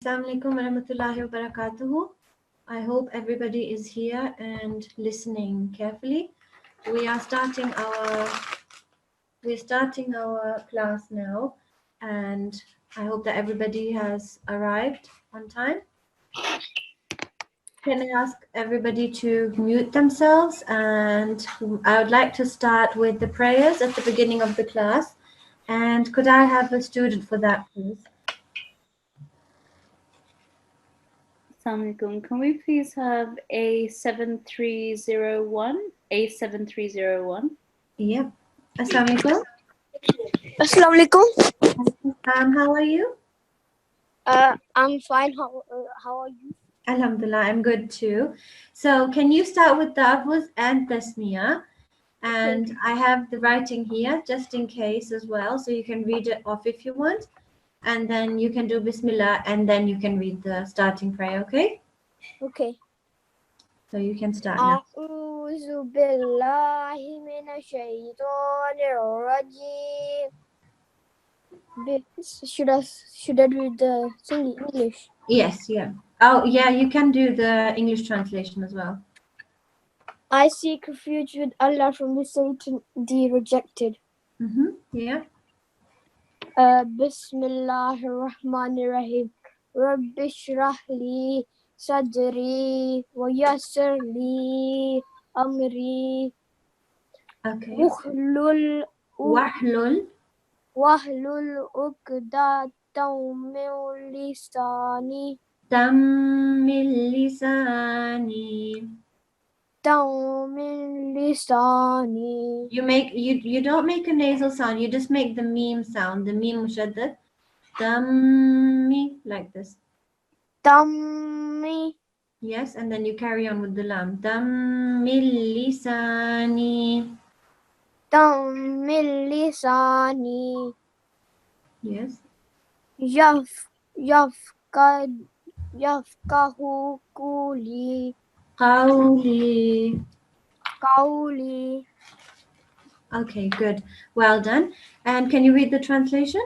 Assalamu alaikum warahmatullahi wabarakatuh. I hope everybody is here and listening carefully. We are starting our class now, and I hope that everybody has arrived on time. Can I ask everybody to mute themselves? And I would like to start with the prayers at the beginning of the class. And could I have a student for that, please? Assalamu alaikum. Can we please have A7301? A7301. Yep. Assalamu alaikum. Assalamu alaikum. How are you? I'm fine. How are you? Alhamdulillah, I'm good too. So can you start with the Avuz and Tasmiya? And I have the writing here just in case as well, so you can read it off if you want. And then you can do Bismillah and then you can read the starting prayer, okay? Okay. So you can start now. A'udhu billahi minash shaitanir rajim. Should I read the thing in English? Yes, yeah. Oh, yeah, you can do the English translation as well. I seek refuge with Allah from the Satan, the rejected. Yeah. Bismillahir Rahmanir Rahim. Rabbi shrah li sadri wa yassir li amri. Okay. Wahlul uqdatan min lisani. You don't make a nasal sound, you just make the meme sound, the meme mushaddad. Dammi, like this. Dammi. Yes, and then you carry on with the lam. Dammil lisani. Dammil lisani. Yes. Yafqahu qawli. Qawli. Okay, good. Well done. And can you read the translation?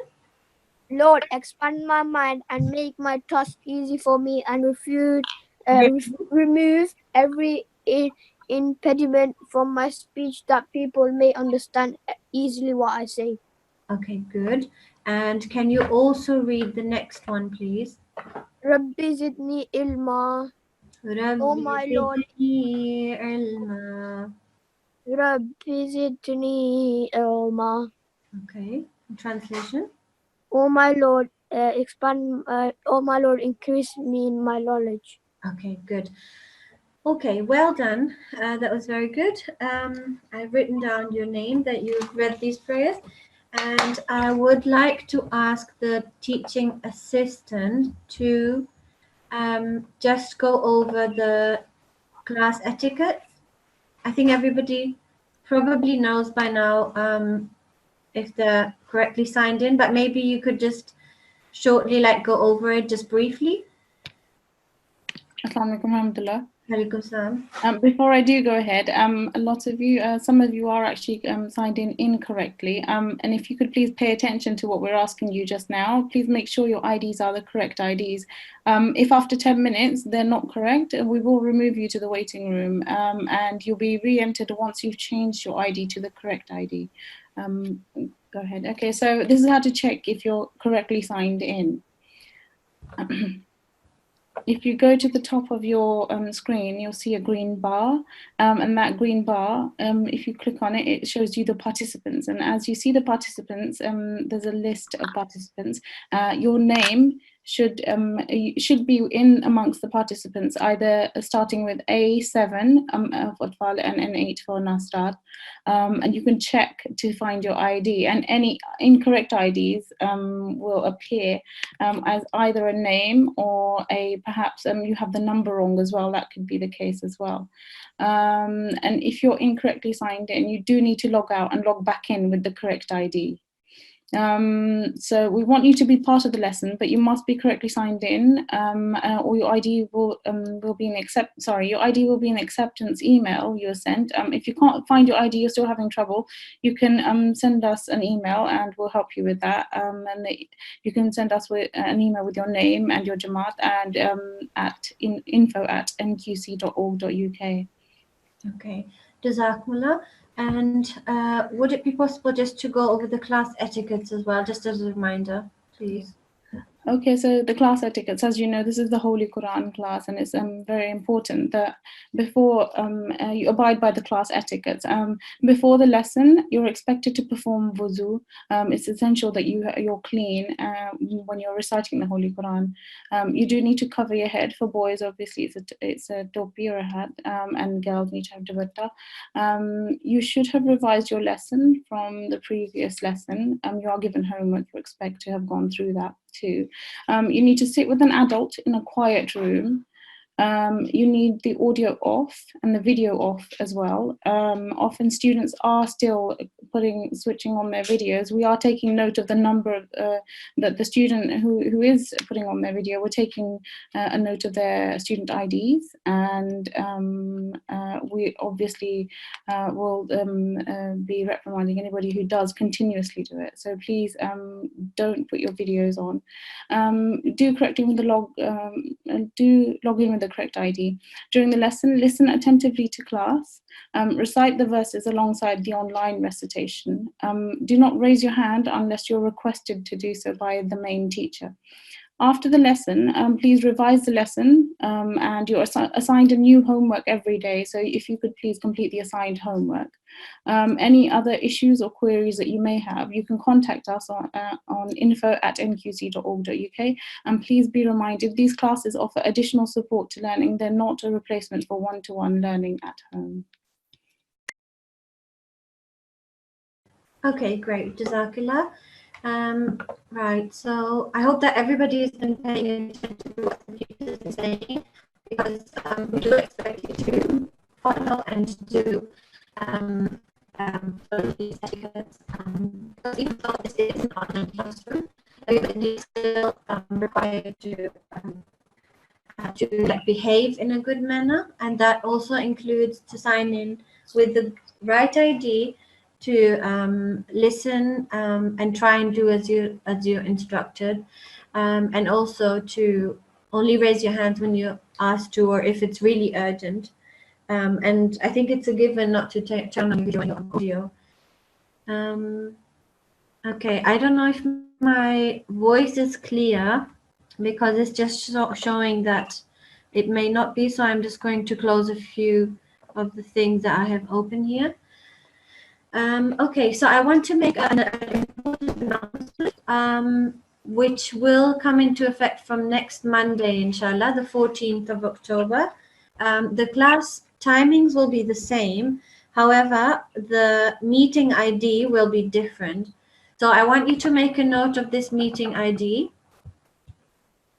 Lord, expand my mind and make my task easy for me, and remove every impediment from my speech, that people may understand easily what I say. Okay, good. And can you also read the next one, please? Rabbi zidni ilma. Oh my Lord. Rabbi zidni ilma. Okay. Translation? Oh my Lord, oh my Lord, increase me in my knowledge. Okay, good. Okay, well done. That was very good. I've written down your name that you've read these prayers, and I would like to ask the teaching assistant to just go over the class etiquette. I think everybody probably knows by now if they're correctly signed in, but maybe you could just shortly go over it just briefly. Assalamu alaikum warahmatullah. Alaikum salam. Before I do go ahead, a lot of you, some of you are actually signed in incorrectly. And if you could please pay attention to what we're asking you just now, please make sure your IDs are the correct IDs. If after 10 minutes they're not correct, we will remove you to the waiting room, and you'll be re-entered once you've changed your ID to the correct ID. Go ahead. Okay, so this is how to check if you're correctly signed in. If you go to the top of your screen, you'll see a green bar, and that green bar, if you click on it, it shows you the participants. And as you see the participants, there's a list of participants. Your name should be in amongst the participants, either starting with A7 of Atfal and N8 for Nasirat, and you can check to find your ID, and any incorrect IDs will appear as either a name or perhaps you have the number wrong as well. That could be the case as well. And if you're incorrectly signed in, you do need to log out and log back in with the correct ID. So we want you to be part of the lesson, but you must be correctly signed in, or your ID will be your ID will be an acceptance email you're sent. If you can't find your ID, you're still having trouble, you can send us an email and we'll help you with that. You can send us an email with your name and your Jamaat and at info@nqc.org.uk. Okay, Jazakumullah. And would it be possible just to go over the class etiquettes as well, just as a reminder, please? Okay, so the class etiquettes, as you know, this is the Holy Quran class, and it's very important that before you abide by the class etiquettes. Before the lesson, you're expected to perform wuzu. It's essential that you're clean when you're reciting the Holy Quran. You do need to cover your head. For boys, obviously, it's a topi or a hat, and girls need to have dupatta. You should have revised your lesson from the previous lesson. You are given homework. You expect to have gone through that too. You need to sit with an adult in a quiet room. You need the audio off and the video off as well. Often students are still switching on their videos. We are taking note of the number of that the student who is putting on their video. We're taking a note of their student IDs, and we obviously will be reprimanding anybody who does continuously do it. So please don't put your videos on. Do correctly with the do log in with the correct ID. During the lesson, listen attentively to class. Recite the verses alongside the online recitation. Do not raise your hand unless you're requested to do so by the main teacher. After the lesson, please revise the lesson, and you're assigned a new homework every day. So if you could please complete the assigned homework. Any other issues or queries that you may have, you can contact us on info@nqc.org.uk. And please be reminded, these classes offer additional support to learning. They're not a replacement for one-to-one learning at home. Okay, great. Jazakallah. Right, so I hope that everybody has been paying attention to what the teachers are saying, because we do expect you to follow and do follow these etiquettes. Because even though this is an online classroom, everybody is still required to like behave in a good manner, and that also includes to sign in with the right ID, to listen and try and do as you're instructed, and also to only raise your hands when you're asked to, or if it's really urgent. And I think it's a given not to turn on your video and your audio. Okay, I don't know if my voice is clear, because it's just showing that it may not be, so I'm just going to close a few of the things that I have open here. Okay, so I want to make an important announcement, which will come into effect from next Monday, inshallah, the 14th of October. The class timings will be the same. However, the meeting ID will be different. So I want you to make a note of this meeting ID.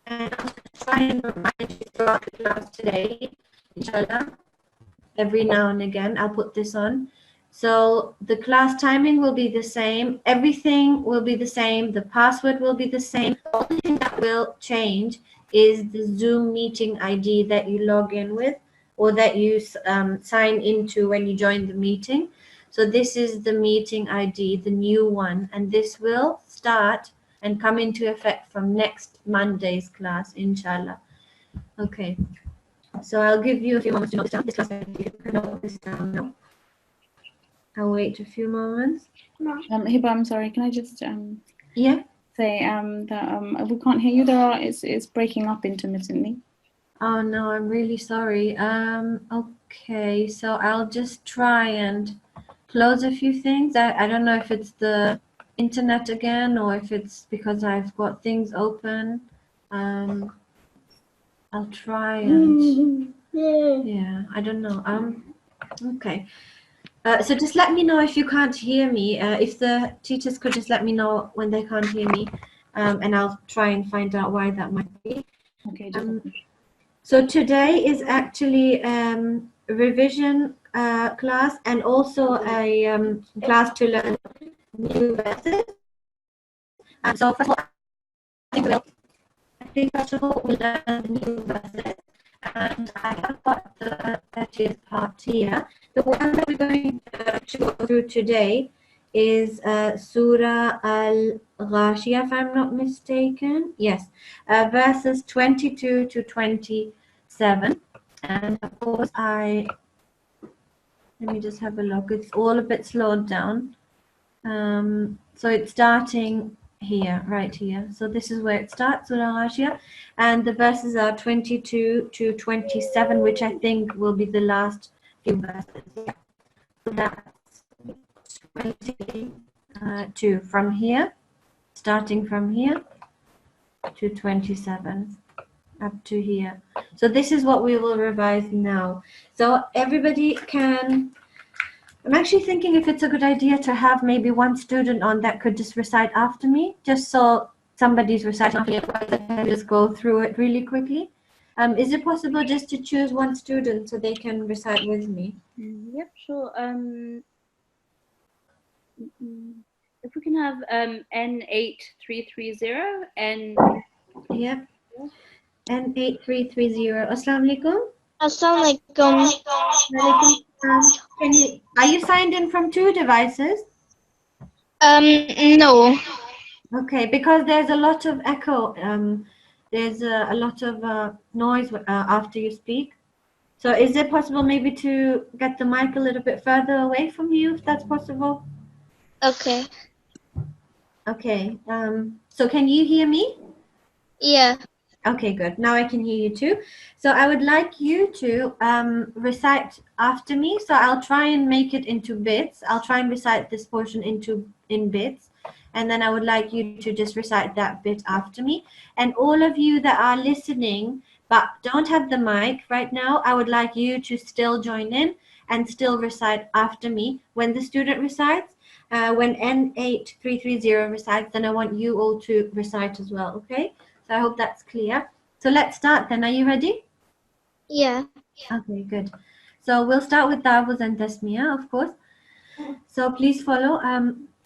And I'll try and remind you throughout the class today, inshallah. Every now and again, I'll put this on. So the class timing will be the same. Everything will be the same. The password will be the same. The only thing that will change is the Zoom meeting ID that you log in with, or that you sign into when you join the meeting. So this is the meeting ID, the new one, and this will start and come into effect from next Monday's class, inshallah. Okay. So I'll give you a few moments to note this down. This class ID, you can note this down now. I'll wait a few moments. Hiba, I'm sorry, can I just Yeah. say that we can't hear you. It's breaking up intermittently. Oh no, I'm really sorry. Okay, so I'll just try and close a few things. I don't know if it's the internet again, or if it's because I've got things open. I'll try and yeah, I don't know. Okay. So just let me know if you can't hear me. If the teachers could just let me know when they can't hear me, and I'll try and find out why that might be. Okay. So today is actually a revision class, and also a class to learn new verses. So first of all, I think first of all we'll learn the new verses. And I have got the 30th part here. The one that we're going to go through today is Surah Al-Ghashiyah, if I'm not mistaken. Yes, verses 22 to 27. And of course, let me just have a look. It's all a bit slowed down. So it's starting here, right here. So this is where it starts, Surah Al-Ghashiyah, and the verses are 22 to 27, which I think will be the last few verses. Yeah. So that's 22 from here, starting from here to 27, up to here. So this is what we will revise now. So everybody can. I'm actually thinking if it's a good idea to have maybe one student on that could just recite after me, just so somebody's reciting after me, otherwise I can just go through it really quickly. Is it possible just to choose one student so they can recite with me? Yep, sure. If we can have N8330 and Yep. N8330. Assalamu alaikum. Assalamualaikum. Are you signed in from 2 devices? No. Okay, because there's a lot of echo. There's a lot of noise after you speak. So is it possible maybe to get the mic a little bit further away from you, if that's possible? Okay. Okay. So can you hear me? Yeah. Okay, good. Now I can hear you too. So I would like you to recite after me. So I'll try and make it into bits. I'll try and recite this portion in bits. And then I would like you to just recite that bit after me. And all of you that are listening but don't have the mic right now, I would like you to still join in and still recite after me. When the student recites, when N8330 recites, then I want you all to recite as well, okay? So I hope that's clear. So let's start then. Are you ready? Yeah. Okay, good. So we'll start with Tawuz and Tasmiyah, of course. So please follow.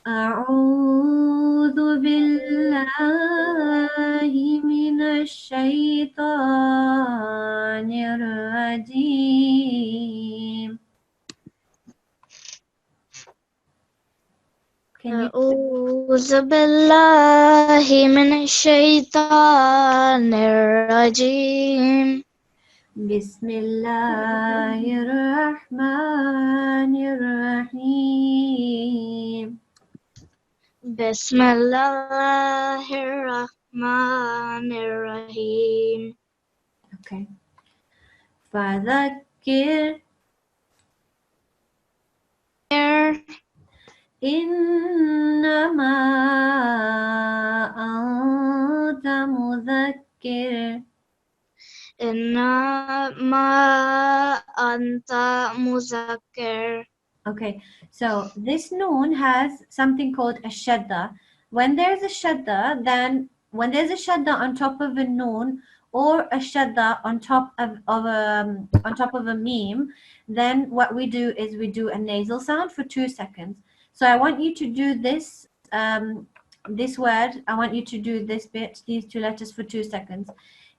أعوذ بالله من الشيطان الرجيم. أعوذ بالله من الشيطان الرجيم. بسم الله الرحمن الرحيم. بسم الله الرحمن الرحيم. Okay. فذكر إنما أنت مذكر. إنما أنت مذكر. Okay, so this noon has something called a shadda. When there's a shadda, then when there's a shadda on top of a noon or a shadda on top of a meme, then what we do is we do a nasal sound for 2 seconds. So I want you to do this this word. I want you to do this bit, these 2 letters for 2 seconds.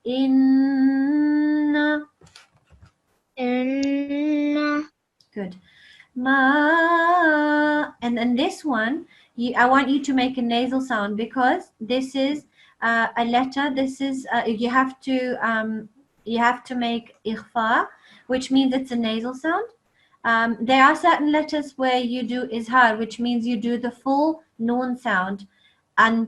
In. Good. Ma, and then this one, I want you to make a nasal sound because this is a letter. This is you have to make ikhfa, which means it's a nasal sound. There are certain letters where you do izhar, which means you do the full noon sound, and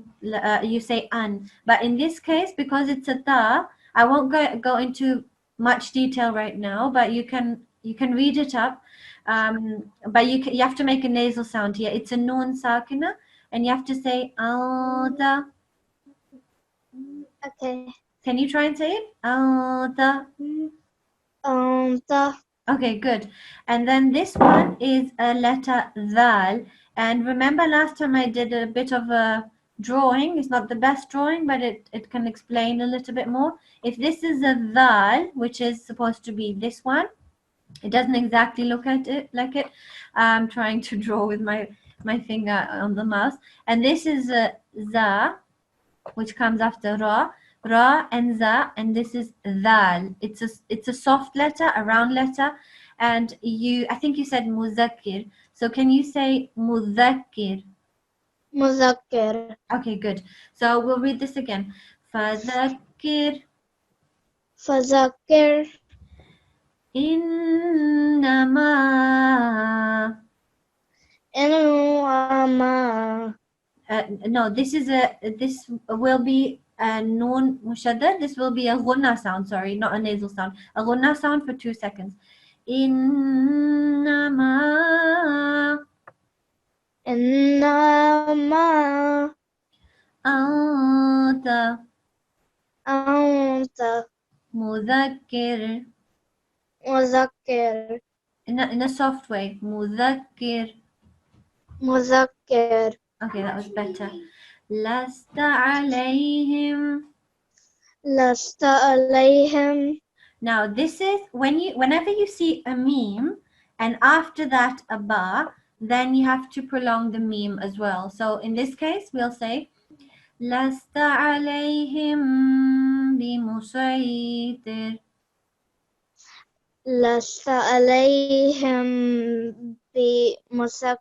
you say an. But in this case, because it's a ta, I won't go into much detail right now, but you can read it up. But you have to make a nasal sound here. It's a noon sakina, and you have to say alda. Okay. Can you try and say it? Alda. Okay, good. And then this one is a letter dal. And remember last time I did a bit of a drawing. It's not the best drawing, but it can explain a little bit more. If this is a dal, which is supposed to be this one, it doesn't exactly look at it like it. I'm trying to draw with my finger on the mouse. And this is a za, which comes after ra, ra and za, and this is dal. It's a soft letter, a round letter, and I think you said muzakkir. So can you say muzakkir? مذكر Okay, good. So we'll read this again. فذكر فذكر إنما إنما no, this will be a noon mushaddad. This will be a ghunna sound, sorry, not a nasal sound. A ghunna sound for 2 seconds. إنما إنما أنت أنت مذكر مذكر in a soft way. مذكر. مذكر Okay, that was better. لست عليهم. لست عليهم. Now this is whenever you see a meme and after that a ba, then you have to prolong the meme as well. So in this case, we'll say لست عليهم بمسيطر. لست عليهم بمسيطر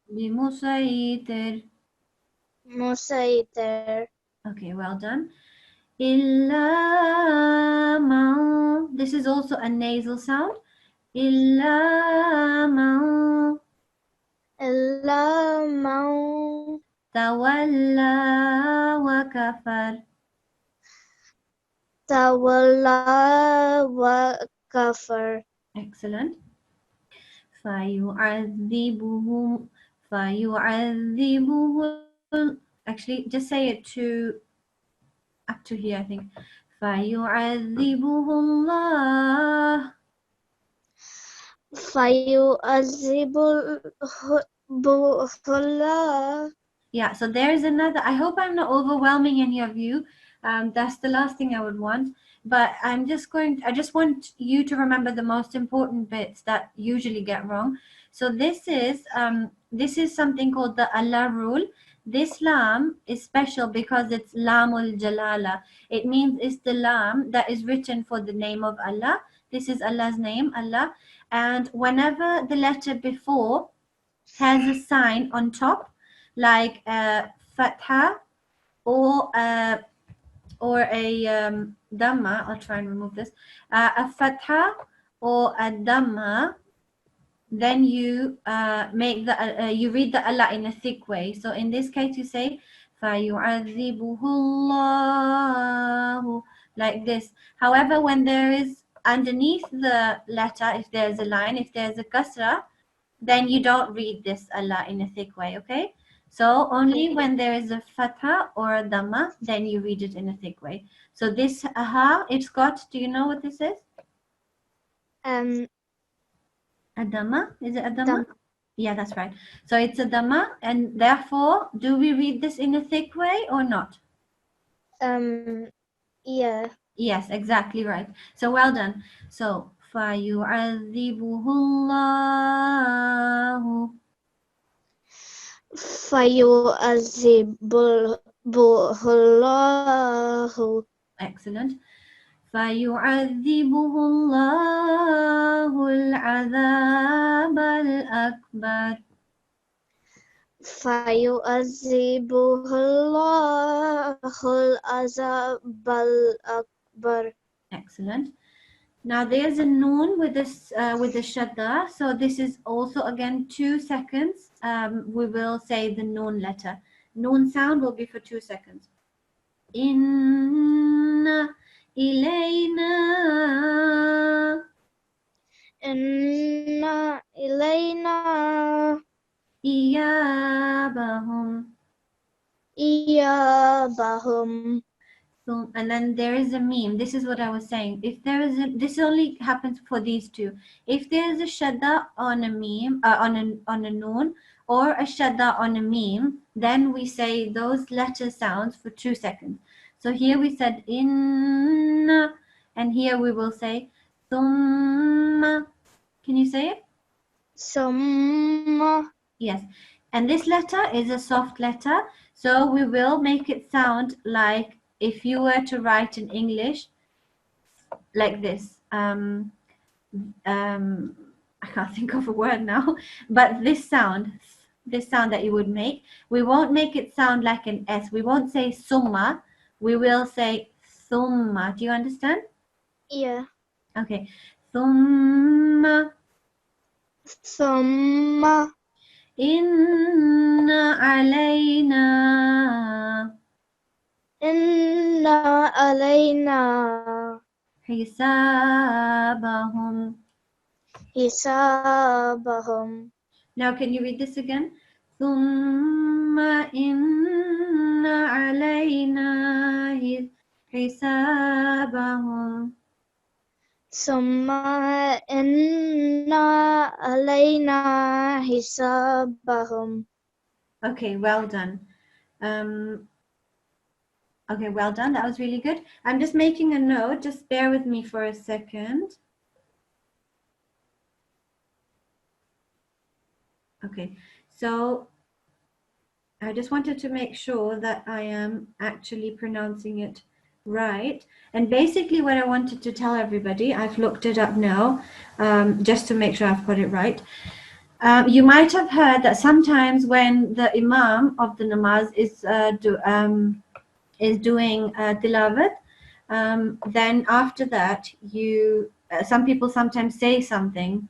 بمسيطر. مسيطر. Okay, well done. إلا من. This is also a nasal sound. إلا من إلا من تولى وكفر. تولى وكفر. Excellent. فيعذبه فيعذبه. Actually, just say it up to here, I think. فيعذبه الله. فيعذبه الله. Yeah, so there's another. I hope I'm not overwhelming any of you. That's the last thing I would want. But I just want you to remember the most important bits that usually get wrong. So this is something called the Allah rule. This lam is special because it's lamul jalala. It means it's the lam that is written for the name of Allah. This is Allah's name, Allah. And whenever the letter before has a sign on top, like a fatha or a dhamma. I'll try and remove this. A fatha or a dhamma. Then you you read the Allah in a thick way. So in this case, you say فَيُعَذِّبُهُ اللَّهُ, like this. However, when there is underneath the letter, if there's a line, if there's a kasra, then you don't read this Allah in a thick way, okay? So only when there is a fatha or a dhamma, then you read it in a thick way. So this aha, it's got, do you know what this is? A dhamma? Is it a dhamma? Dhamma. Yeah, that's right. So it's a dhamma, and therefore, do we read this in a thick way or not? Yeah. Yes, exactly right. So well done. So فَيُعَذِّبُهُ اللَّهُ. فيعذبه الله. Excellent. فيعذبه الله العذاب الأكبر. فيعذبه الله العذاب الأكبر. Excellent. Now there's a noon with this with the shadda. So this is also again 2 seconds. We will say the noon letter. Noon sound will be for 2 seconds. Inna إلينا إن إلينا إيابهم. إيابهم. So, and then there is a meme. This is what I was saying. If there is this only happens for these two. If there is a shadda on a meme, on a noon, or a shadda on a meme, then we say those letter sounds for 2 seconds. So here we said inna, and here we will say thumma. Can you say it? ثم Yes. And this letter is a soft letter, so we will make it sound like if you were to write in English like this. I can't think of a word now, but this sound that you would make, we won't make it sound like an S. We won't say summa, we will say summa. Do you understand? Yeah. Okay. Summa Summa inna alayna inna alayna hisabahum. hisabahum. Now, can you read this again? ثم إن علينا حسابهم. Summa inna alayna hisabahum. Okay, well done. Okay, well done. That was really good. I'm just making a note. Just bear with me for a second. Okay, so I just wanted to make sure that I am actually pronouncing it right. And basically what I wanted to tell everybody, I've looked it up now, just to make sure I've got it right. You might have heard that sometimes when the Imam of the namaz is doing tilawat, then after that some people sometimes say something,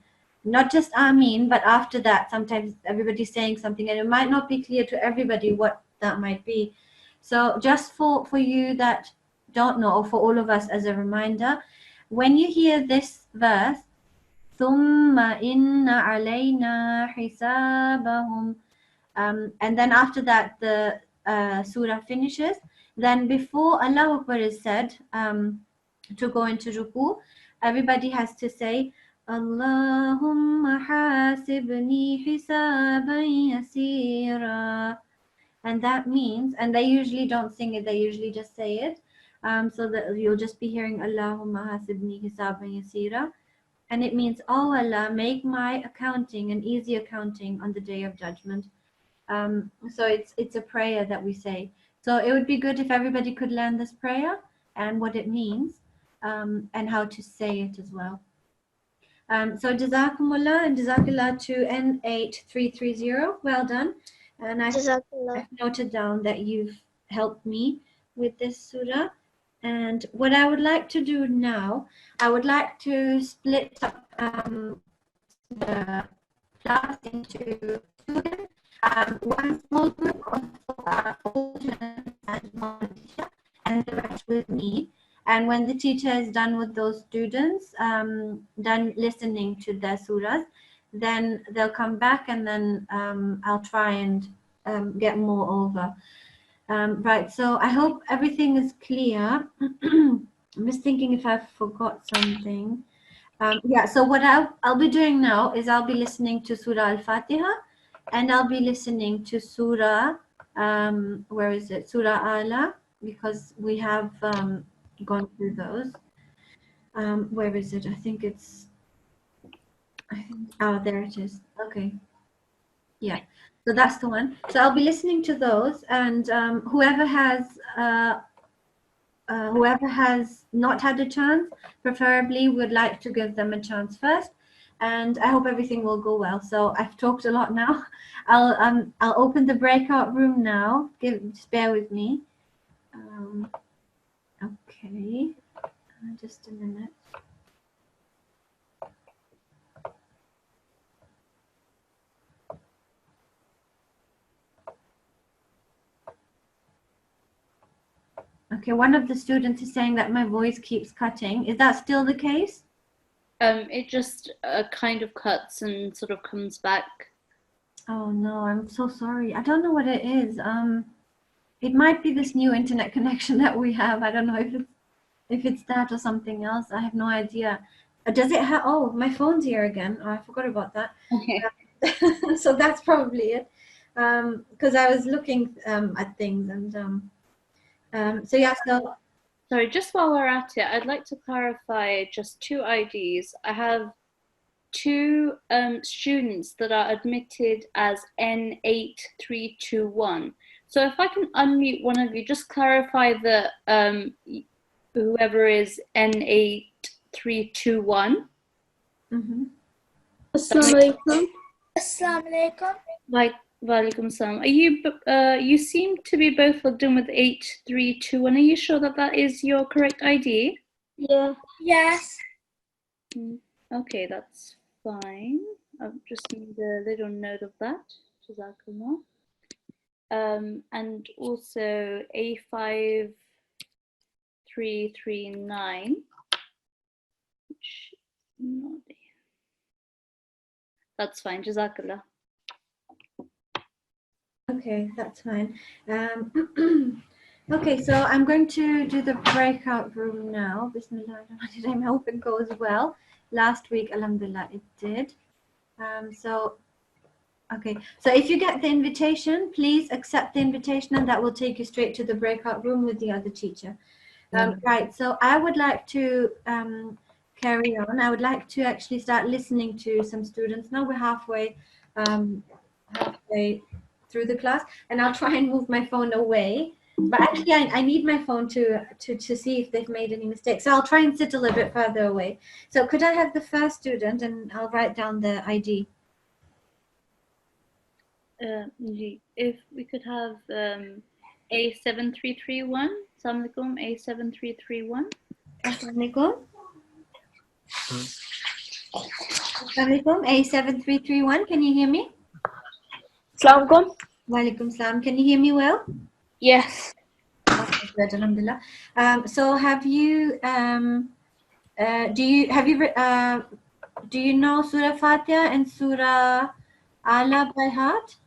not just Ameen, but after that sometimes everybody's saying something and it might not be clear to everybody what that might be. So just for you that don't know, or for all of us as a reminder, when you hear this verse, ثُمَّ إِنَّ عَلَيْنَا حِسَابَهُمْ, and then after that the surah finishes, then before Allah Akbar is said, to go into ruku, everybody has to say Allahumma hasibni hisaban yasira. And that means, and they usually don't sing it, they usually just say it, so that you'll just be hearing Allahumma hasibni hisaban yasira. And it means, oh Allah, make my accounting an easy accounting on the day of judgment. So it's a prayer that we say. So it would be good if everybody could learn this prayer and what it means, and how to say it as well. So Jazakumullah and Jazakallah to N8330. Well done. And Jazakallah. I've noted down that you've helped me with this surah. And what I would like to do now, I would like to split up the class into two. One small group of students and one teacher, and the rest with me. And when the teacher is done with those students, done listening to their surahs, then they'll come back and then I'll try and get more over. Right, so I hope everything is clear. I'm just thinking if I forgot something. Yeah, so what I'll be doing now is I'll be listening to Surah Al-Fatiha, and I'll be listening to Surah, where is it? Surah Ala, because we have gone through those. Where is it? I think, oh, there it is. Okay. Yeah, so that's the one. So I'll be listening to those, and whoever has not had a chance, preferably would like to give them a chance first. And I hope everything will go well. So I've talked a lot now. I'll open the breakout room now. Just bear with me. Okay, just a minute. Okay, one of the students is saying that my voice keeps cutting. Is that still the case? It just kind of cuts and sort of comes back. Oh no, I'm so sorry. I don't know what it is. It might be this new internet connection that we have. I don't know if it's that or something else. I have no idea. Does it have? Oh, my phone's here again. Oh, I forgot about that. Okay. So that's probably it. Because I was looking at things and so yeah. So Sorry, just while we're at it, I'd like to clarify just two IDs. I have two students that are admitted as N8321. So if I can unmute one of you, just clarify that whoever is N8321. Assalamu alaikum. Assalamu alaikum. Walaikum salam. Are you? You seem to be both logged in with 8321. Are you sure that that is your correct ID? Yeah. Yes. Okay, that's fine. I just need a little note of that. Jazakallah. And also A5339. That's fine. Jazakallah. Okay, that's fine. Okay, so I'm going to do the breakout room now. Bismillah, I hope it goes well. Last week, alhamdulillah, it did. Okay, so if you get the invitation, please accept the invitation and that will take you straight to the breakout room with the other teacher. Right, so I would like to carry on. I would like to actually start listening to some students. Now we're halfway through the class, and I'll try and move my phone away. But actually, I need my phone to see if they've made any mistakes. So I'll try and sit a little bit further away. So could I have the first student, and I'll write down the ID. If we could have A7331. Assalamu alaikum, A7331. Assalamu alaikum. Assalamu alaikum, A7331. Can you hear me? Assalamu alaikum. Walaikum salam. Can you hear me well? Yes. Okay, good, alhamdulillah. So have you do you know Surah Fatiha and Surah Ala by heart?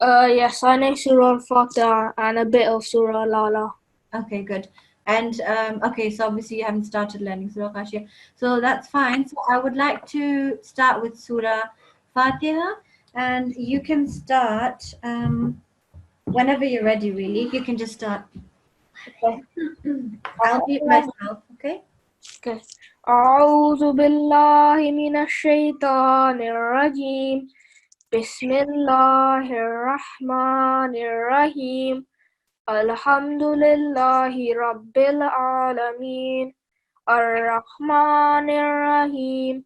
Yes, I know Surah Al-Fatiha and a bit of Surah Al-Ala. Okay, good. And okay, so obviously you haven't started learning Surah Khashiyah, so that's fine. So I would like to start with Surah Fatiha, and you can start whenever you're ready. Really, you can just start. Okay. I'll mute myself. Okay. Okay. أعوذ بالله من الشيطان الرجيم. بسم الله الرحمن الرحيم. الحمد لله رب العالمين. الرحمن الرحيم.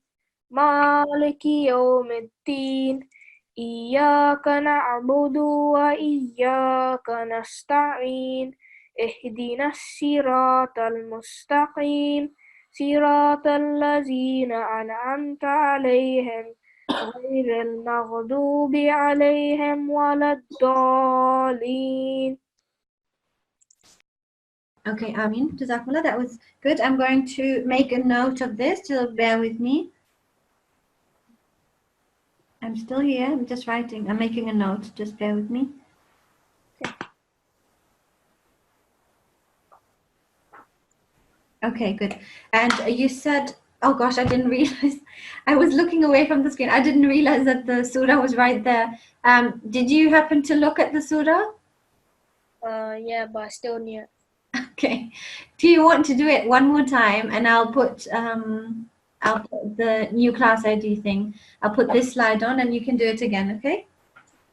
مالك يوم الدين. إياك نعبد وإياك نستعين. اهدنا الصراط المستقيم. صراط الذين أنعمت عليهم غير المغضوب عليهم ولا الضالين. Okay, Amin. Jazakumullah. That was good. I'm going to make a note of this, so bear with me. I'm still here. I'm just writing. I'm making a note. Just bear with me. Okay, good. And you said, oh gosh, I didn't realize. I was looking away from the screen. I didn't realize that the surah was right there. Did you happen to look at the surah? Yeah, but I still need it. Okay. Do you want to do it one more time? And I'll put the new class ID thing. I'll put this slide on and you can do it again, okay?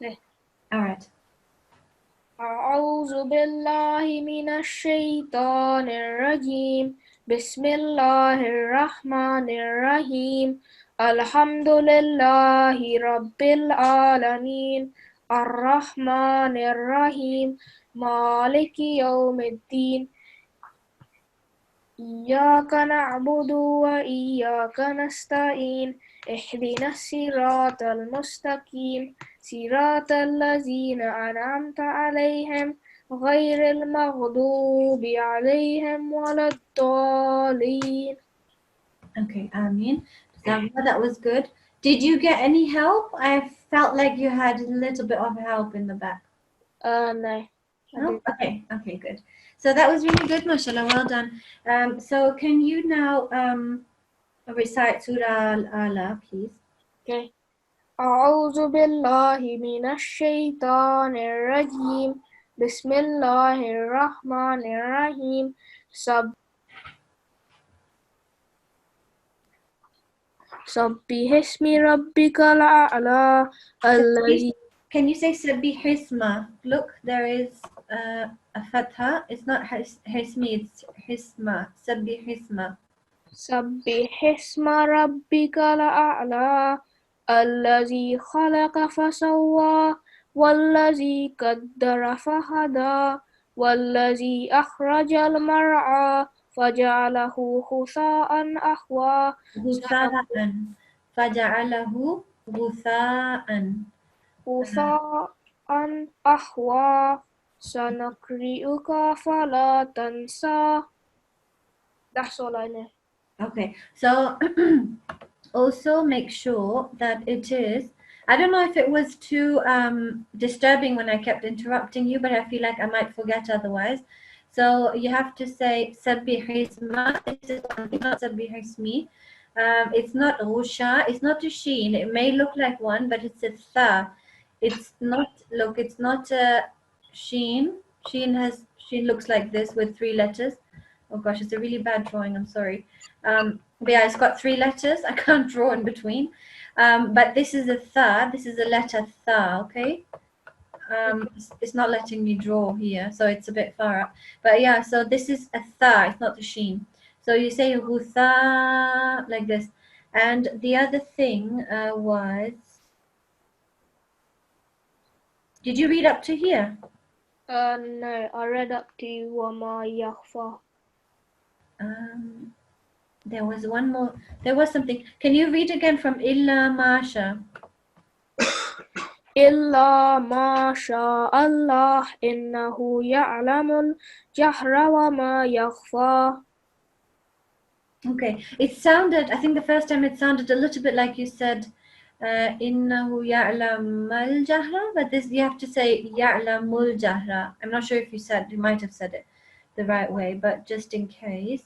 Okay. All right. أعوذ بالله من الشيطان الرجيم. بسم الله الرحمن الرحيم. الحمد لله رب العالمين. الرحمن الرحيم. مالك يوم الدين. إياك نعبد وإياك نستعين. اهدنا الصراط المستقيم. صراط الذين أنعمت عليهم غير المغضوب عليهم ولا الضالين. Okay, Amin. That was good. Did you get any help? I felt like you had a little bit of help in the back. No. No? Okay, okay, good. So that was really good, mashallah. Well done. So can you now recite Surah Al-Ala, please? Okay. أعوذ بالله من الشيطان الرجيم. بسم الله الرحمن الرحيم. Sabbihismi rabbikal a'la alladhi. Can you say Sabihisma? Look, there is a fatha. It's not hismi, it's hisma. Sabihisma. Sabbihisma rabbikal a'la alladhi khalaqa fasawwa wallazi qaddara fahada wallazi akhrajal mar'a faja'alahu khusa'an ahwa. Ghutha'an. Faja'alahu ghutha'an. Khusa'an ahwa sanakri'uka fala tansa. That's all I know. Okay, so also make sure that it is. I don't know if it was too disturbing when I kept interrupting you, but I feel like I might forget otherwise. So you have to say Sabbihisma. This is one thing, not Sabbihismi. It's not Rusha. It's not a sheen. It may look like one, but it's a tha. It's not. Look, it's not a sheen. Sheen looks like this with 3 letters. Oh gosh, it's a really bad drawing. I'm sorry. But yeah, it's got 3 letters. I can't draw in between. But this is a tha. This is a letter tha. Okay. It's not letting me draw here, so it's a bit far up. But yeah, so this is a tha. It's not a sheen. So you say gutha like this. And the other thing was, did you read up to here? No, I read up to Wama Yakhfa. There was one more. There was something. Can you read again from Illa Masha? Illa ma sha Allah innahu ya'lamul jahra wa ma yakhfa. Okay. It sounded, I think the first time it sounded a little bit like you said, Innahu ya'lamal jahra, but this you have to say ya'lamul jahra. I'm not sure if you might have said it the right way, but just in case.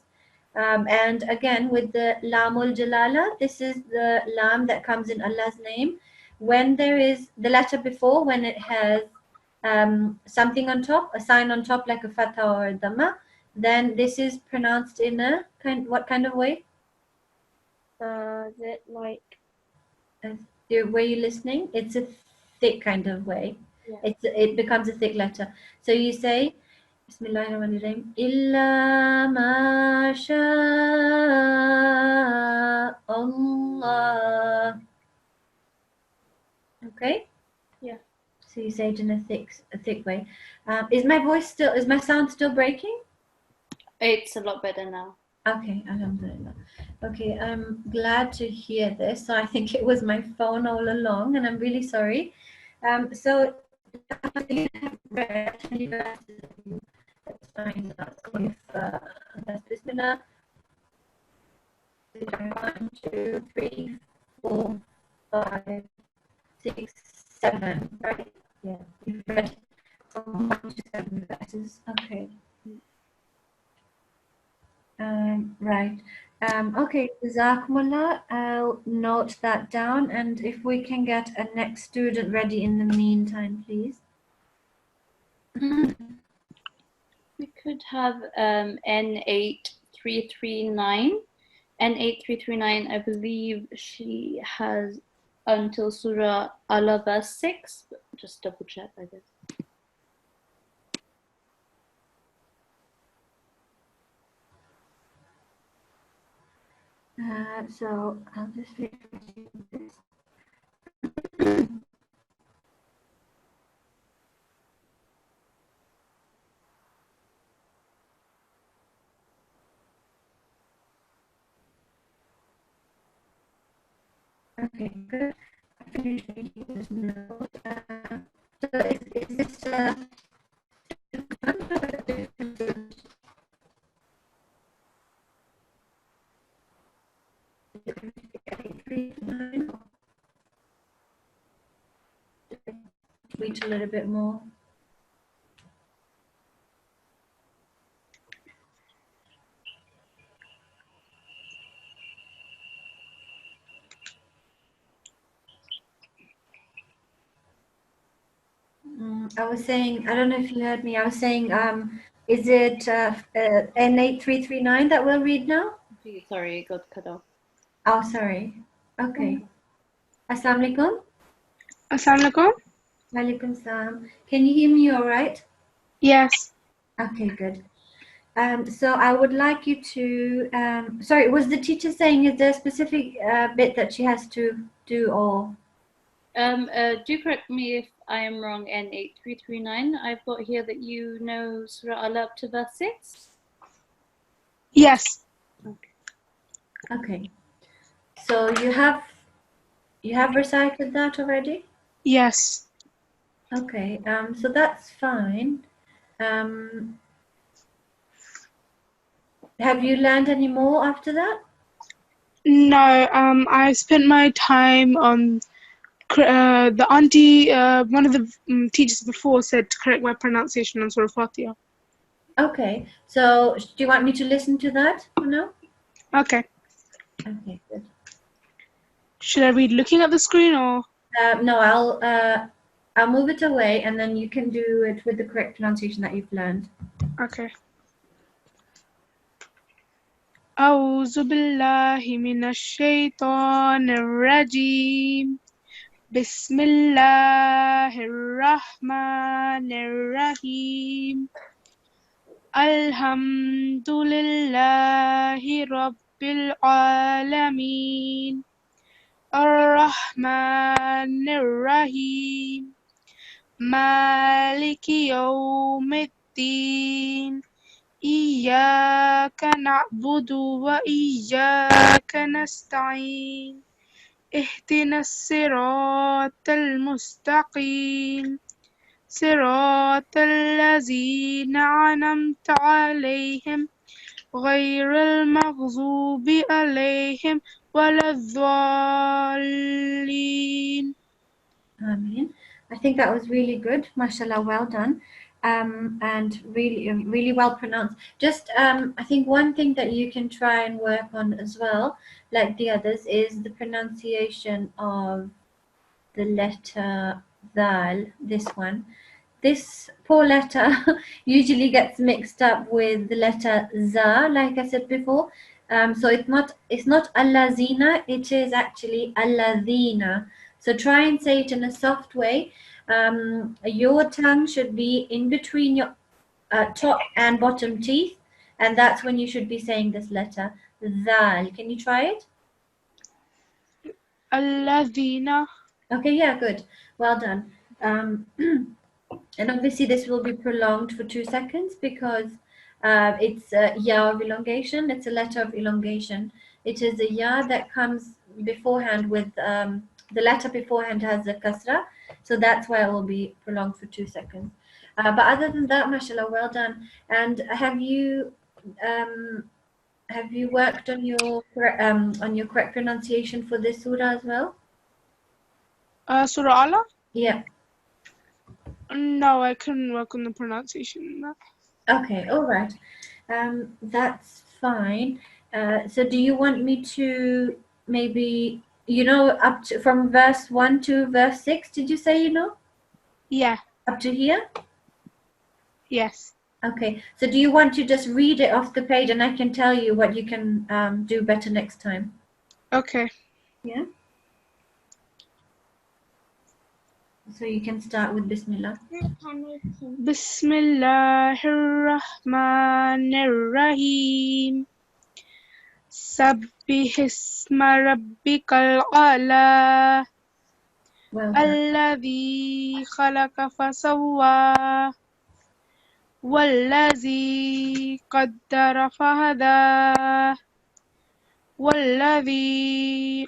And again, with the lamul jalala, this is the lam that comes in Allah's name. When there is the letter before, when it has something on top, a sign on top like a fatha or a dhamma, then this is pronounced in a what kind of way? That like The way you're listening, it's a thick kind of way. Yeah. It becomes a thick letter. So you say Bismillahirrahmanirrahim. Illa ma sha Allah. Okay? Yeah. So you say it in a thick way. Is my sound still breaking? It's a lot better now. Okay, alhamdulillah. Okay, I'm glad to hear this. So I think it was my phone all along, and I'm really sorry. So that's fine. That's Bismillah. 1, 2, 3, 4, 5, 6, 7. Right? Yeah, you've read from 1 to 7 verses. Okay. Right. Okay, Jazakumullah. I'll note that down, and if we can get a next student ready in the meantime, please. We could have N8339. N8339, I believe she has until Surah Al verse 6. But just double check, I guess. So I'll just wait for this. Okay, good. I finished reading this note. So is this wait a little bit more. I was saying, I don't know if you heard me. I was saying, is it N8339 that we'll read now? Sorry, it got cut off. Oh, sorry. Okay. Assalamu alaikum. Assalamu alaikum. Walaikum salam. Can you hear me all right? Yes. Okay, good. So I would like you to, sorry, was the teacher saying is there a specific bit that she has to do or? Do correct me if I am wrong, N8339. I've got here that you know Surah Al up to verse 6. Yes. Okay. So you have recited that already? Yes. Okay. So that's fine. Have you learned any more after that? No. I spent my time on the auntie. One of the teachers before said to correct my pronunciation on Surah Fatiha. Okay. So do you want me to listen to that for now? Okay. Okay, good. Should I read looking at the screen or? No, I'll move it away and then you can do it with the correct pronunciation that you've learned. Okay. أعوذ بالله من الشيطان الرجيم بسم الله الرحمن الرحيم الحمد لله رب العالمين الرحمن الرحيم مالك يوم الدين إياك نعبد وإياك نستعين اهدنا الصراط المستقيم صراط الذين أنعمت عليهم غير المغضوب عليهم ولا الضالين. Ameen. I think that was really good. Mashallah, well done. And really well pronounced. Just, I think one thing that you can try and work on as well, like the others, is the pronunciation of the letter Dal, this one. This poor letter usually gets mixed up with the letter za, like I said before. So it's not allazina, it is actually alladhina. So try and say it in a soft way. Your tongue should be in between your top and bottom teeth, and that's when you should be saying this letter zal. Can you try it? الذين. Okay, yeah, good. Well done. And obviously this will be prolonged for 2 seconds because it's a ya of elongation. It's a letter of elongation. It is a ya that comes beforehand with the letter beforehand has a kasra. So that's why it will be prolonged for 2 seconds. But other than that, mashallah, well done. And have you worked on your correct pronunciation for this surah as well? Surah Allah? Yeah. No, I couldn't work on the pronunciation. Okay, all right. That's fine. So do you want me to maybe, up to from verse 1 to verse 6, did you say, Yeah. up to here? Yes. Okay, so do you want to just read it off the page and I can tell you what you can do better next time? Okay. Yeah? So you can start with Bismillah. بسم الله الرحمن الرحيم سبح اسم ربك الأعلى Well done. الذي خلق فسوى والذي قدر فهدى والذي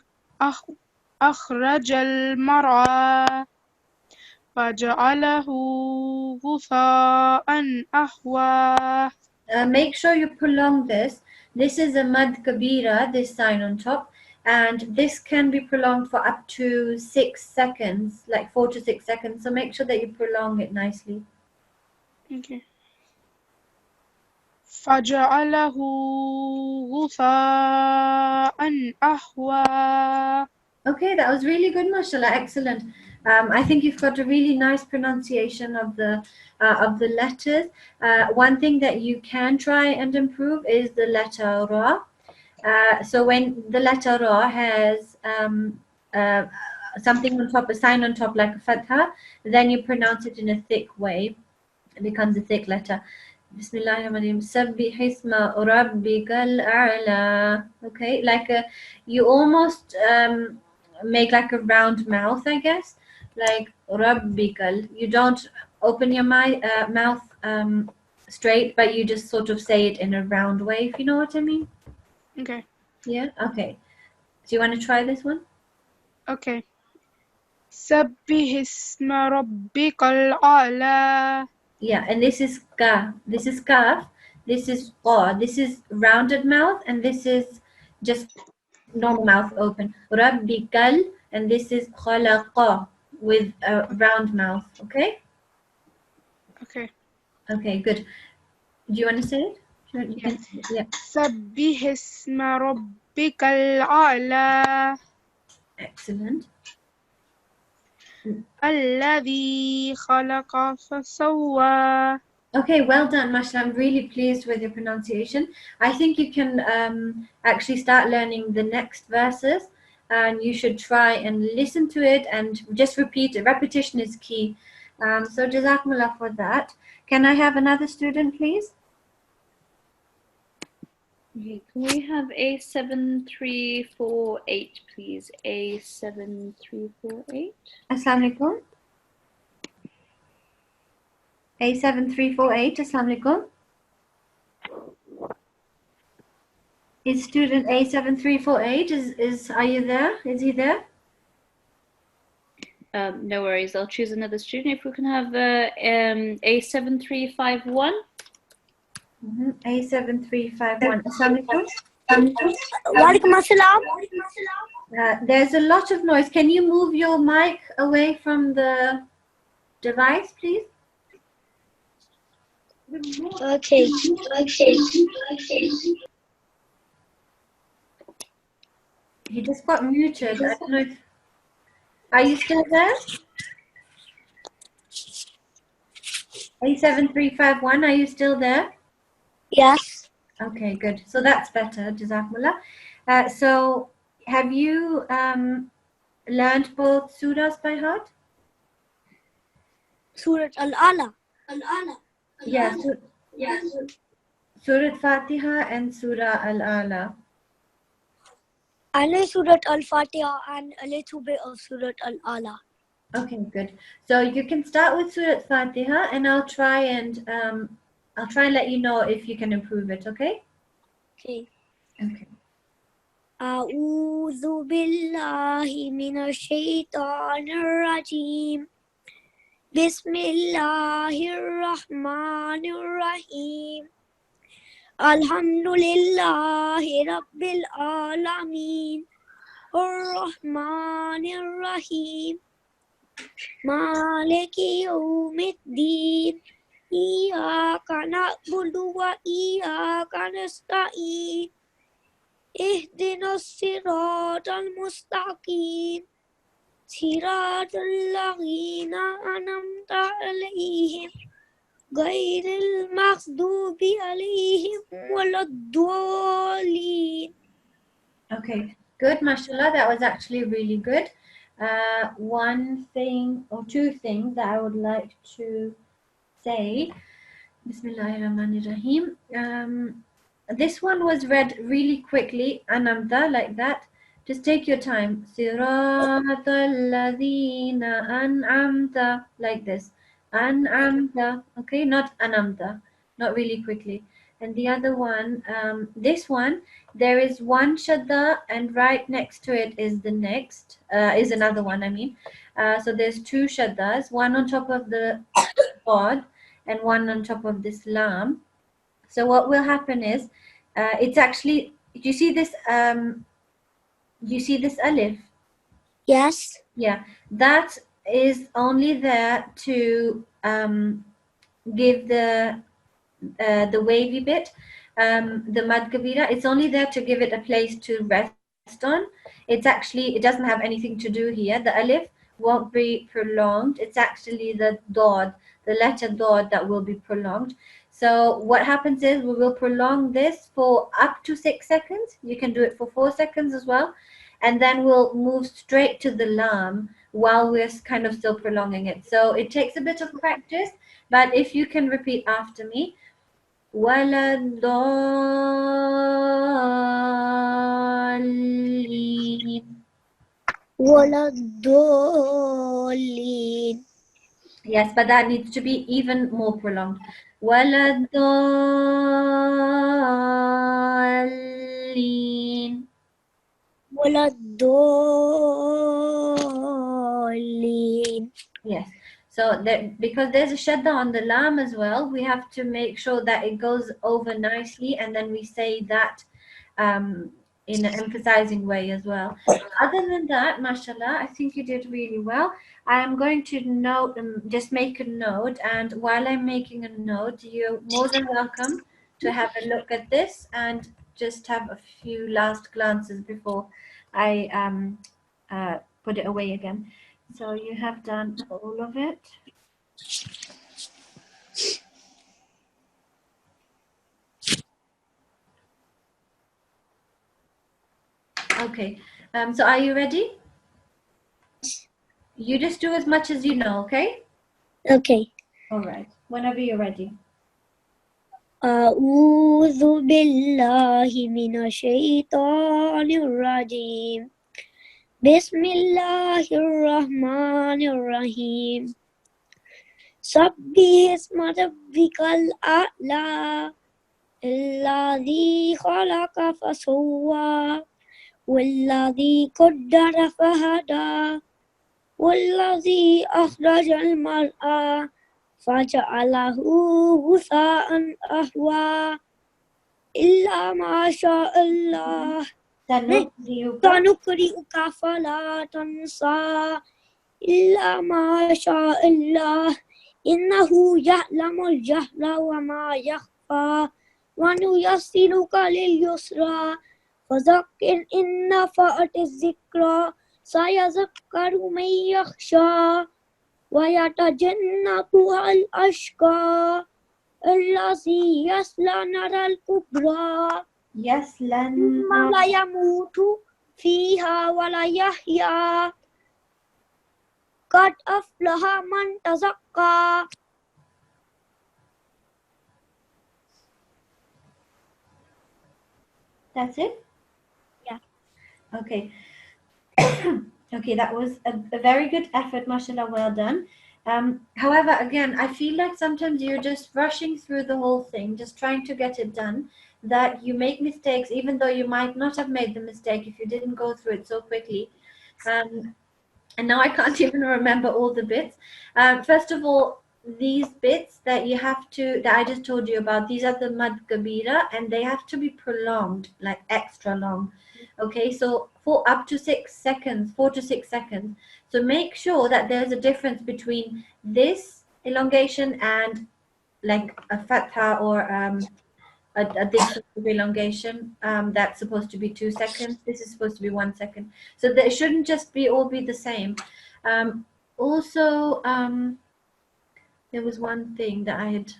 أخرج المرعى فجعله غثاء أحوى. Make sure you prolong this. This is a mad kabira, this sign on top, and this can be prolonged for up to 6 seconds, like 4 to 6 seconds. So make sure that you prolong it nicely. Okay. فجعله غثاء أحوى. Okay, that was really good, mashallah. Excellent. I think you've got a really nice pronunciation of the letters. One thing that you can try and improve is the letter ra. So when the letter Ra has uh, something on top, a sign on top like a fatha, then you pronounce it in a thick way. It becomes a thick letter. Bismillahirrahmanirrahim. Sabbih isma rabbikal a'la. Okay, like you almost make like a round mouth, I guess, like rabbikal. You don't open your mouth straight, but you just sort of say it in a round way, if you know what I mean. Okay. Yeah. Okay. Do you want to try this one? Okay. سبح اسم ربك الأعلى. Yeah, and this is ka. This is kaf. This is qa. This is rounded mouth, and this is just normal mouth open. Rabbikal, and this is khalaqa with a round mouth. Okay. Okay. Okay. Good. Do you want to say it? You can. Yeah. سبح اسم ربك الأعلى Excellent. الذي خلق فسوى. Okay, well done, mashallah. I'm really pleased with your pronunciation. I think you can actually start learning the next verses, and you should try and listen to it and just repeat it. Repetition is key. So jazakumullah for that. Can I have another student, please? Okay, can we have A7348, please? A7348. Assalamu alaikum. A7348, assalamu alaikum. Is student A7348, are you there? Is he there? No worries, I'll choose another student. If we can have A7351. A7351. Assalamu alaikum. Walaikum assalam. There's a lot of noise. Can you move your mic away from the device, please? Okay. He just got muted. I don't know if... Are you still there? A7351, are you still there? Yes. Okay, good. So that's better. Jazakumullah. So have you learned both surahs by heart? Surat Al-Ala. Yeah. Surah Fatiha and Surah Al-Ala. I know Surat Al-Fatiha and a little bit of Surat Al-Ala. Okay, good. So you can start with Surah Fatiha, and I'll try and let you know if you can improve it. Okay. Okay. Okay. أعوذ بالله من الشيطان الرجيم بسم الله الرحمن الرحيم الحمد لله رب العالمين الرحمن الرحيم مالك يوم الدين إياك نعبد وإياك نستعين اهدنا الصراط المستقيم صراط الذين أنعمت عليهم غير المغضوب عليهم ولا الضالين. Okay, good, mashallah. That was actually really good. One thing or two things that I would like to say. Bismillahirrahmanirrahim. This one was read really quickly, anamda, like that. Just take your time. Siratal ladhina an'amta, like this. An'amta, okay, not anamta, not really quickly. And the other one, this one, there is one shadda, and right next to it is the next, is another one, I mean. So there's two shaddas, one on top of the bod and one on top of this lam. So what will happen is, it's actually, you see this alif? Yes. Yeah, that is only there to give the wavy bit, the mad kabira. It's only there to give it a place to rest on. It doesn't have anything to do here. The alif won't be prolonged. It's actually the dod, the letter dod, that will be prolonged. So what happens is we will prolong this for up to 6 seconds. You can do it for 4 seconds as well. And then we'll move straight to the lam while we're kind of still prolonging it. So it takes a bit of practice, but if you can repeat after me, وَلَضَالِّينَ. وَلَضَّالِّينَ. Yes, but that needs to be even more prolonged. وَلَضَالِّينَ. وَلَضَّالِّينَ. Yes. So that because there's a shadda on the lam as well, we have to make sure that it goes over nicely, and then we say that in an emphasizing way as well. Other than that, mashallah, I think you did really well. I am going to note, just make a note, and while I'm making a note, you're more than welcome to have a look at this and just have a few last glances before I put it away again. So you have done all of it. Okay. So are you ready? You just do as much as you know, okay? Okay. All right. Whenever you're ready. أعوذ بالله من الشيطان الرجيم بسم الله الرحمن الرحيم سبح اسم ربك الأعلى الذي خلق فسوى والذي قدر فهدى والذي أخرج المرعى فجعله غثاء أحوى إلا ما شاء الله سنقرئك فلا تنسى إلا ما شاء الله إنه يعلم الجهر وما يخفى ونيسرك لليسرى فذكر إن نفعت الذكرى سيذكر من يخشى ويتجنبها الأشقى الذي يصلى نار الكبرى ثم لا يموت فيها ولا يحيا قد أفلح من تزكى. That's it? Yeah. Okay. Okay, that was a very good effort, mashallah, well done. However, again, I feel like sometimes you're just rushing through the whole thing, just trying to get it done, that you make mistakes, even though you might not have made the mistake if you didn't go through it so quickly. And now I can't even remember all the bits. First of all, these bits that I just told you about, these are the mad kabira, and they have to be prolonged, like extra long. Okay, so for up to 6 seconds, 4 to 6 seconds. So make sure that there's a difference between this elongation and like a fatha or this sort of elongation that's supposed to be 2 seconds. This is supposed to be 1 second. So they shouldn't just all be the same. Also, there was one thing that I had.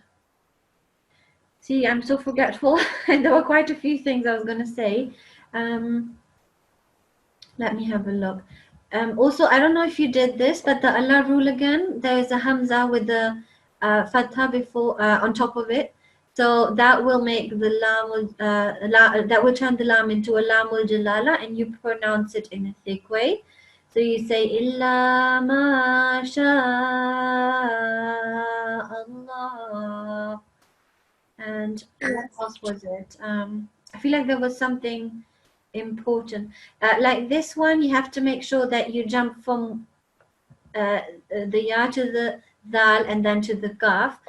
See, I'm so forgetful, and there were quite a few things I was going to say. Let me have a look. Also, I don't know if you did this, but the Allah rule again, there is a hamza with the fatha before on top of it. So that will make the lam, that will turn the lam into a lamul jalala, and you pronounce it in a thick way. So you say illa ma sha Allah. And what else was it? I feel like there was something important. Like this one, you have to make sure that you jump from the ya to the dal and then to the kaf.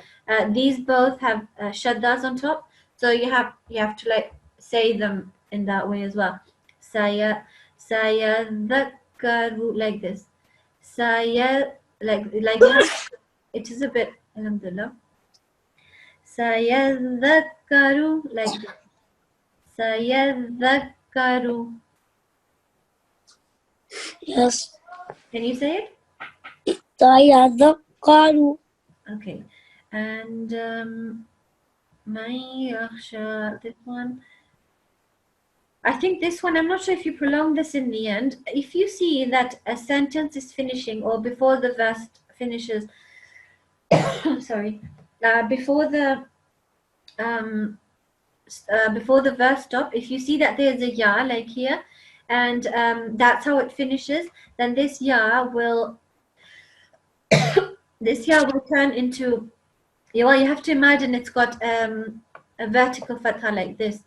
These both have shaddas on top, so you have to like say them in that way as well. Saya dhakaru, like this. Saya, like it is a bit, alhamdulillah. Saya dhakaru, like this. Saya dhakaru. Yes. Can you say it? سيذكر. Okay. And Man yakhsha, this one. I think this one, I'm not sure if you prolong this in the end. If you see that a sentence is finishing or before the verse finishes, sorry, before the verse stop, if you see that there's a ya like here, and that's how it finishes, then this ya will turn into, well, you have to imagine it's got a vertical fatha like this.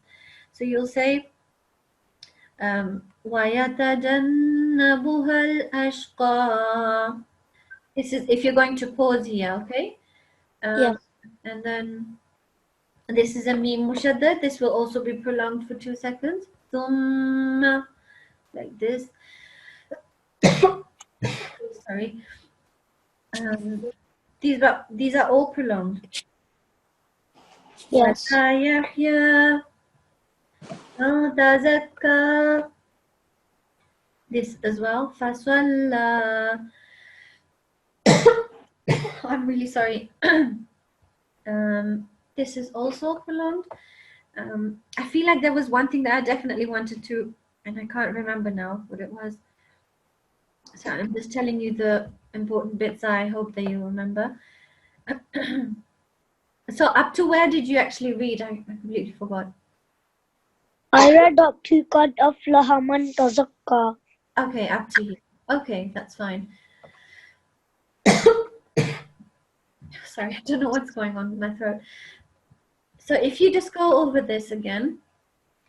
So you'll say وَيَتَجَنَّبُهَا الْأَشْقَى. This is if you're going to pause here, okay? Yes. And then this is a mim mushaddad. This will also be prolonged for 2 seconds. ثُمَّ, like this. Sorry. These are all prolonged. Yes. وَيَحْيَى تَزَكَّى. This as well. فَصَلَّى. I'm really sorry. This is also prolonged. I feel like there was one thing that I definitely wanted to, and I can't remember now what it was. So I'm just telling you the important bits. I hope that you remember. So up to where did you actually read? I completely forgot. I read up to قَدْ أَفْلَحَ مَنْ تَزَكَّى. Okay, up to here. Okay, that's fine. Sorry, I don't know what's going on with my throat. So if you just go over this again,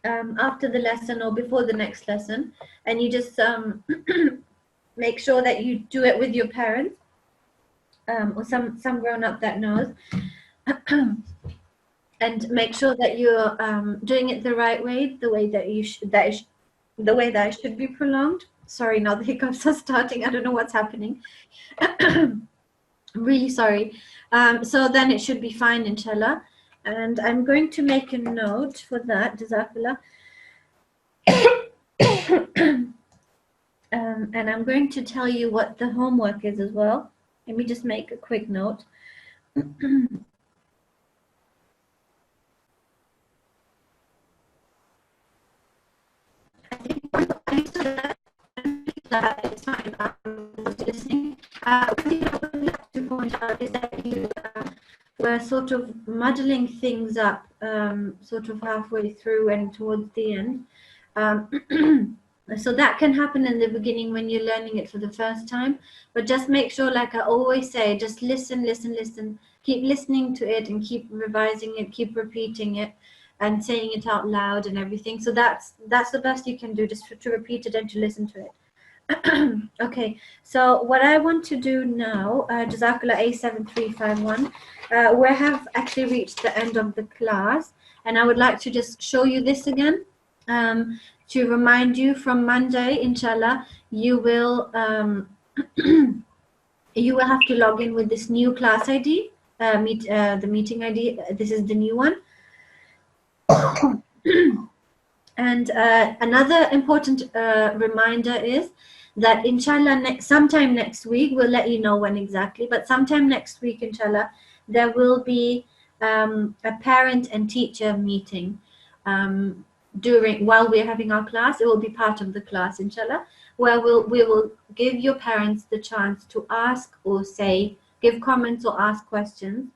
after the lesson or before the next lesson, and you just make sure that you do it with your parents, or some grown-up that knows, and make sure that you're doing it the right way, the way that you should, the way that it should be prolonged. Sorry, now the hiccups are starting. I don't know what's happening. I'm really sorry. So then it should be fine, inshallah. And I'm going to make a note for that. Jazakallah. And I'm going to tell you what the homework is as well. Let me just make a quick note. I think it's fine. Listening. What I would like to point out is that you were sort of muddling things up, sort of halfway through and towards the end. So that can happen in the beginning when you're learning it for the first time. But just make sure, like I always say, just listen. Keep listening to it and keep revising it, keep repeating it and saying it out loud and everything. So that's the best you can do, just to repeat it and to listen to it. Okay, so what I want to do now, Jazakallah A7351, we have actually reached the end of the class, and I would like to just show you this again, to remind you from Monday, inshallah, you will you will have to log in with this new class ID, the meeting ID. This is the new one. And another important reminder is that inshallah sometime next week, we'll let you know when exactly, but sometime next week, inshallah, there will be a parent and teacher meeting while we're having our class. It will be part of the class, inshallah, where we will give your parents the chance to ask or give comments or ask questions.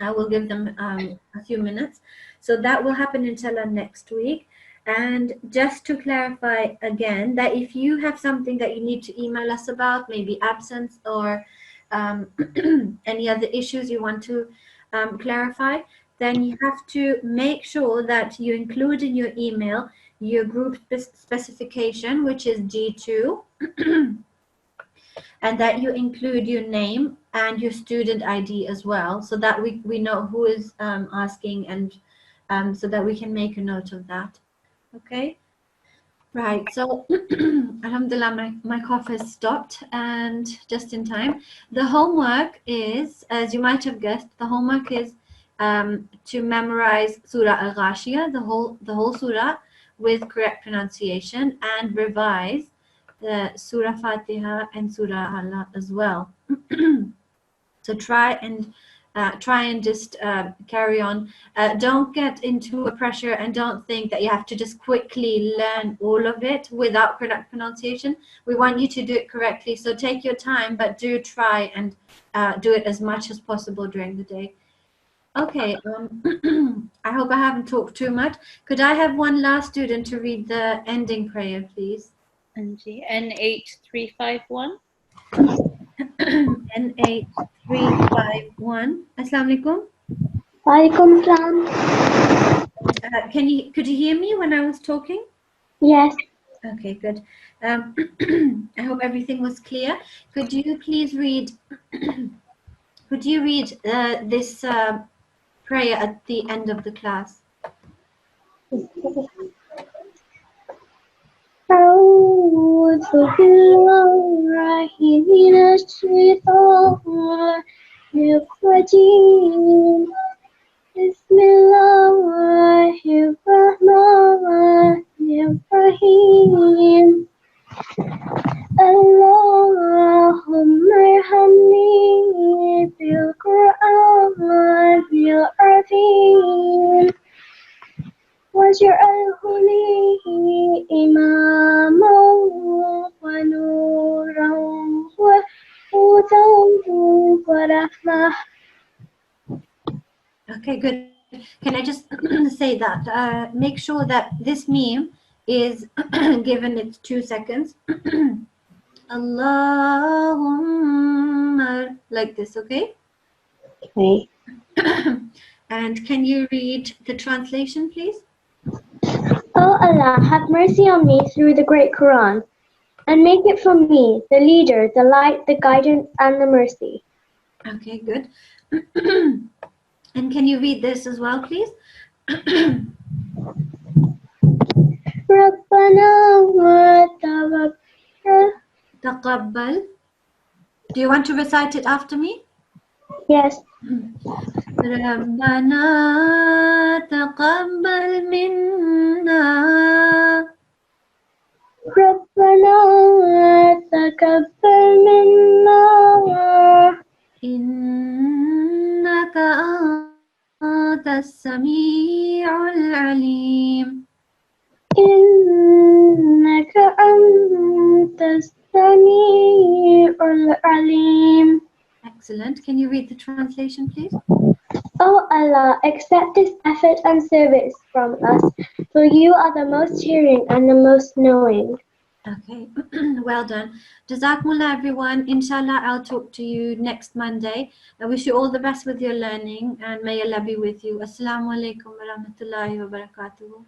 I will give them a few minutes. So that will happen, inshallah, next week. And just to clarify again, that if you have something that you need to email us about, maybe absence or any other issues you want to clarify, then you have to make sure that you include in your email your group specification, which is G2, and that you include your name and your student ID as well, so that we know who is asking, and so that we can make a note of that. Okay, right. So alhamdulillah, my cough has stopped, and just in time. The homework is, as you might have guessed, the homework is to memorize Surah Al-Ghashiyah, the whole surah, with correct pronunciation, and revise the Surah Fatiha and Surah Allah as well. So try and try and just carry on. Don't get into a pressure and don't think that you have to just quickly learn all of it without correct pronunciation. We want you to do it correctly. So take your time, but do try and do it as much as possible during the day. Okay, I hope I haven't talked too much. Could I have one last student to read the ending prayer, please? N8351. N8351. Assalamu alaikum. Walaikum salam. Could you hear me when I was talking? Yes. Okay, good. I hope everything was clear. Could you please read? Could you read this prayer at the end of the class? أعوذ بالله من الشيطان الرجيم بسم الله الرحمن الرحيم اللهم ارحمني بالقرآن العظيم واجعله لي إماما ونورا وهدى ورحمة. Okay, good. Can I just say that? Make sure that this meme is given its 2 seconds. Allahumma, like this, okay? Okay. And can you read the translation, please? O Allah, have mercy on me through the great Quran, and make it for me the leader, the light, the guidance, and the mercy. Okay, good. And can you read this as well, please? ربنا وتوكل. Taqabbal. Do you want to recite it after me? Yes. ربنا تقبل منا ربنا تقبل منا إنك أنت السميع العليم. إنك أنت السميع العليم. Excellent. Can you read the translation, please? O Allah, accept this effort and service from us, for you are the most hearing and the most knowing. Okay, well done. Jazakumullah, everyone. Inshallah, I'll talk to you next Monday. I wish you all the best with your learning and may Allah be with you. Assalamu alaikum wa rahmatullahi wa barakatuhu.